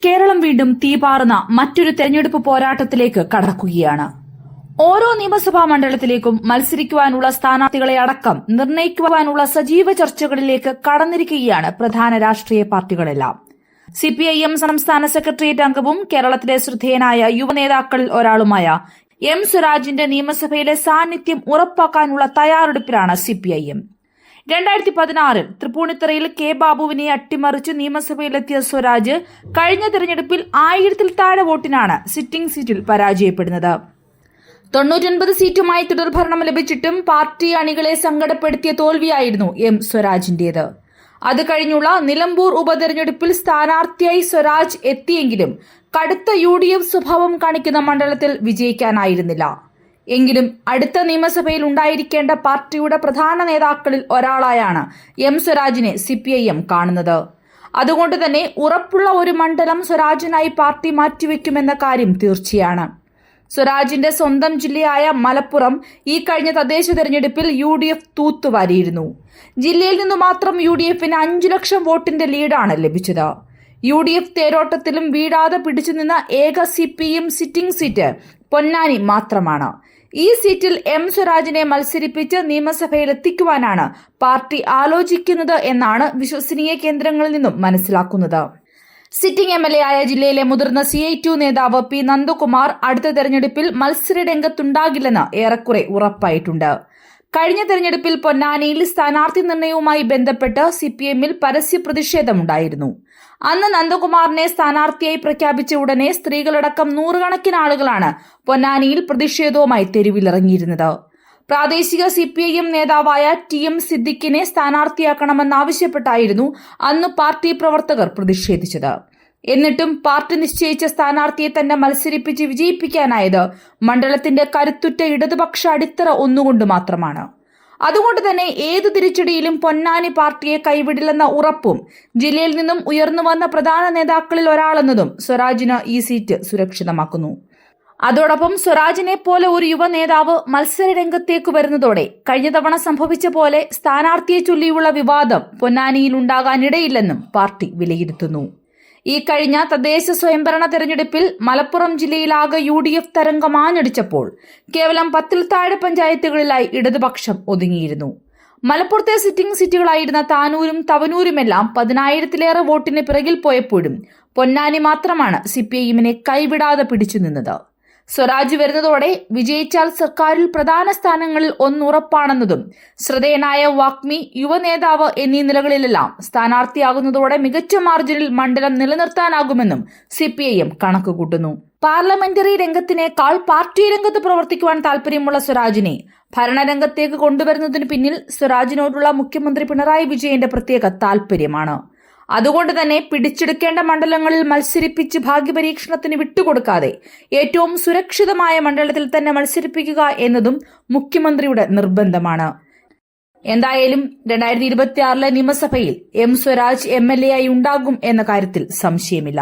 കേരളം വീണ്ടും തീപാറുന്ന മറ്റൊരു തെരഞ്ഞെടുപ്പ് പോരാട്ടത്തിലേക്ക് കടക്കുകയാണ്. ഓരോ നിയമസഭാ മണ്ഡലത്തിലേക്കും മത്സരിക്കുവാനുള്ള സ്ഥാനാർത്ഥികളെ അടക്കം നിർണയിക്കുവാനുള്ള സജീവ ചർച്ചകളിലേക്ക് കടന്നിരിക്കുകയാണ് പ്രധാന രാഷ്ട്രീയ പാർട്ടികളെല്ലാം. സിപിഐഎം സംസ്ഥാന സെക്രട്ടേറിയറ്റ് അംഗവും കേരളത്തിലെ ശ്രദ്ധേയനായ യുവനേതാക്കളിൽ ഒരാളുമായ എം സ്വരാജിന്റെ നിയമസഭയിലെ സാന്നിധ്യം ഉറപ്പാക്കാനുള്ള തയ്യാറെടുപ്പിലാണ് സിപിഐഎം. 2016 തൃപ്പൂണിത്തുറയിൽ കെ ബാബുവിനെ അട്ടിമറിച്ച് നിയമസഭയിലെത്തിയ സ്വരാജ് കഴിഞ്ഞ തെരഞ്ഞെടുപ്പിൽ 1000-ൽ താഴെ വോട്ടിനാണ് സിറ്റിംഗ് സീറ്റിൽ പരാജയപ്പെടുന്നത്. 99 സീറ്റുമായി തുടർഭരണം ലഭിച്ചിട്ടും പാർട്ടി അണികളെ സങ്കടപ്പെടുത്തിയ തോൽവിയായിരുന്നു എം സ്വരാജിന്റേത്. അത് കഴിഞ്ഞുള്ള നിലമ്പൂർ ഉപതെരഞ്ഞെടുപ്പിൽ സ്ഥാനാർത്ഥിയായി സ്വരാജ് എത്തിയെങ്കിലും കടുത്ത UDF സ്വഭാവം കാണിക്കുന്ന മണ്ഡലത്തിൽ വിജയിക്കാനായിരുന്നില്ല. എങ്കിലും അടുത്ത നിയമസഭയിൽ ഉണ്ടായിരിക്കേണ്ട പാർട്ടിയുടെ പ്രധാന നേതാക്കളിൽ ഒരാളായാണ് എം സ്വരാജിനെ സിപിഐഎം കാണുന്നത്. അതുകൊണ്ട് തന്നെ ഉറപ്പുള്ള ഒരു മണ്ഡലം സ്വരാജിനായി പാർട്ടി മാറ്റിവെക്കുമെന്ന കാര്യം തീർച്ചയാണ്. സ്വരാജിന്റെ സ്വന്തം ജില്ലയായ മലപ്പുറം ഈ കഴിഞ്ഞ തദ്ദേശ തെരഞ്ഞെടുപ്പിൽ UDF തൂത്തുവാരിയിരുന്നു. ജില്ലയിൽ നിന്നു മാത്രം UDFന് 5 ലക്ഷം വോട്ടിന്റെ ലീഡാണ് ലഭിച്ചത്. UDF തേരോട്ടത്തിലും വീഴാതെ പിടിച്ചുനിന്ന ഏക CPM സിറ്റിംഗ് സീറ്റ് പൊന്നാനി മാത്രമാണ്. ഈ സീറ്റിൽ എം സ്വരാജിനെ മത്സരിപ്പിച്ച് നിയമസഭയിലെത്തിക്കുവാനാണ് പാർട്ടി ആലോചിക്കുന്നത് എന്നാണ് വിശ്വസനീയ കേന്ദ്രങ്ങളിൽ നിന്നും മനസ്സിലാക്കുന്നത്. സിറ്റിംഗ് MLA ആയ ജില്ലയിലെ മുതിർന്ന CI2 നേതാവ് P. നന്ദകുമാർ അടുത്ത തെരഞ്ഞെടുപ്പിൽ മത്സരരംഗത്തുണ്ടാകില്ലെന്ന് ഏറെക്കുറെ ഉറപ്പായിട്ടുണ്ട്. കഴിഞ്ഞ തെരഞ്ഞെടുപ്പിൽ പൊന്നാനിയിൽ സ്ഥാനാർത്ഥി നിർണയവുമായി ബന്ധപ്പെട്ട് CPM-ൽ പരസ്യ പ്രതിഷേധമുണ്ടായിരുന്നു. അന്ന് നന്ദകുമാറിനെ സ്ഥാനാർത്ഥിയായി പ്രഖ്യാപിച്ച ഉടനെ സ്ത്രീകളടക്കം നൂറുകണക്കിന് ആളുകളാണ് പൊന്നാനിയിൽ പ്രതിഷേധവുമായി തെരുവിലിറങ്ങിയിരുന്നത്. പ്രാദേശിക CPIM നേതാവായ TM സിദ്ദിഖിനെ സ്ഥാനാർത്ഥിയാക്കണമെന്നാവശ്യപ്പെട്ടായിരുന്നു അന്ന് പാർട്ടി പ്രവർത്തകർ പ്രതിഷേധിച്ചത്. എന്നിട്ടും പാർട്ടി നിശ്ചയിച്ച സ്ഥാനാർത്ഥിയെ തന്നെ മത്സരിപ്പിച്ച് വിജയിപ്പിക്കാനായത് മണ്ഡലത്തിന്റെ കരുത്തുറ്റ ഇടതുപക്ഷ അടിത്തറ ഒന്നുകൊണ്ട് മാത്രമാണ്. അതുകൊണ്ട് തന്നെ ഏതു തിരിച്ചടിയിലും പൊന്നാനി പാർട്ടിയെ കൈവിടില്ലെന്ന ഉറപ്പും ജില്ലയിൽ നിന്നും ഉയർന്നു വന്ന പ്രധാന നേതാക്കളിൽ ഒരാളെന്നതും സ്വരാജിന് ഈ സീറ്റ് സുരക്ഷിതമാക്കുന്നു. അതോടൊപ്പം സ്വരാജിനെ പോലെ ഒരു യുവ നേതാവ് മത്സരരംഗത്തേക്ക് വരുന്നതോടെ കഴിഞ്ഞ തവണ സംഭവിച്ച പോലെ സ്ഥാനാർത്ഥിയെ ചൊല്ലിയുള്ള വിവാദം പൊന്നാനിയിൽ ഉണ്ടാകാനിടയില്ലെന്നും പാർട്ടി വിലയിരുത്തുന്നു. ഈ കഴിഞ്ഞ തദ്ദേശ സ്വയംഭരണ തെരഞ്ഞെടുപ്പിൽ മലപ്പുറം ജില്ലയിലാകെ UDF തരംഗം ആഞ്ഞടിച്ചപ്പോൾ കേവലം 10-ൽ താഴെ പഞ്ചായത്തുകളിലായി ഇടതുപക്ഷം ഒതുങ്ങിയിരുന്നു. മലപ്പുറത്തെ സിറ്റിംഗ് സീറ്റുകളായിരുന്ന താനൂരും തവനൂരുമെല്ലാം 10,000-ലേറെ വോട്ടിന് പിറകിൽ പോയപ്പോഴും പൊന്നാനി മാത്രമാണ് CPIM-നെ കൈവിടാതെ പിടിച്ചു നിന്നത്. സ്വരാജ് വരുന്നതോടെ വിജയിച്ചാൽ സർക്കാരിൽ പ്രധാന സ്ഥാനങ്ങളിൽ ഒന്നുറപ്പാണെന്നതും ശ്രദ്ധേയനായ വാഗ്മി, യുവനേതാവ് എന്നീ നിലകളിലെല്ലാം സ്ഥാനാർത്ഥിയാകുന്നതോടെ മികച്ച മാർജിനിൽ മണ്ഡലം നിലനിർത്താനാകുമെന്നും CPIM കണക്കുകൂട്ടുന്നു. പാർലമെന്ററി രംഗത്തിനേക്കാൾ പാർട്ടി രംഗത്ത് പ്രവർത്തിക്കുവാൻ താൽപര്യമുള്ള സ്വരാജിനെ ഭരണരംഗത്തേക്ക് കൊണ്ടുവരുന്നതിന് പിന്നിൽ സ്വരാജിനോടുള്ള മുഖ്യമന്ത്രി പിണറായി വിജയന്റെ പ്രത്യേക താൽപര്യമാണ്. അതുകൊണ്ട് തന്നെ പിടിച്ചെടുക്കേണ്ട മണ്ഡലങ്ങളിൽ മത്സരിപ്പിച്ച് ഭാഗ്യപരീക്ഷണത്തിന് വിട്ടുകൊടുക്കാതെ ഏറ്റവും സുരക്ഷിതമായ മണ്ഡലത്തിൽ തന്നെ മത്സരിപ്പിക്കുക എന്നതും മുഖ്യമന്ത്രിയുടെ നിർബന്ധമാണ്. എന്തായാലും 2026 നിയമസഭയിൽ എം സ്വരാജ് MLA ആയി ഉണ്ടാകും എന്ന കാര്യത്തിൽ സംശയമില്ല.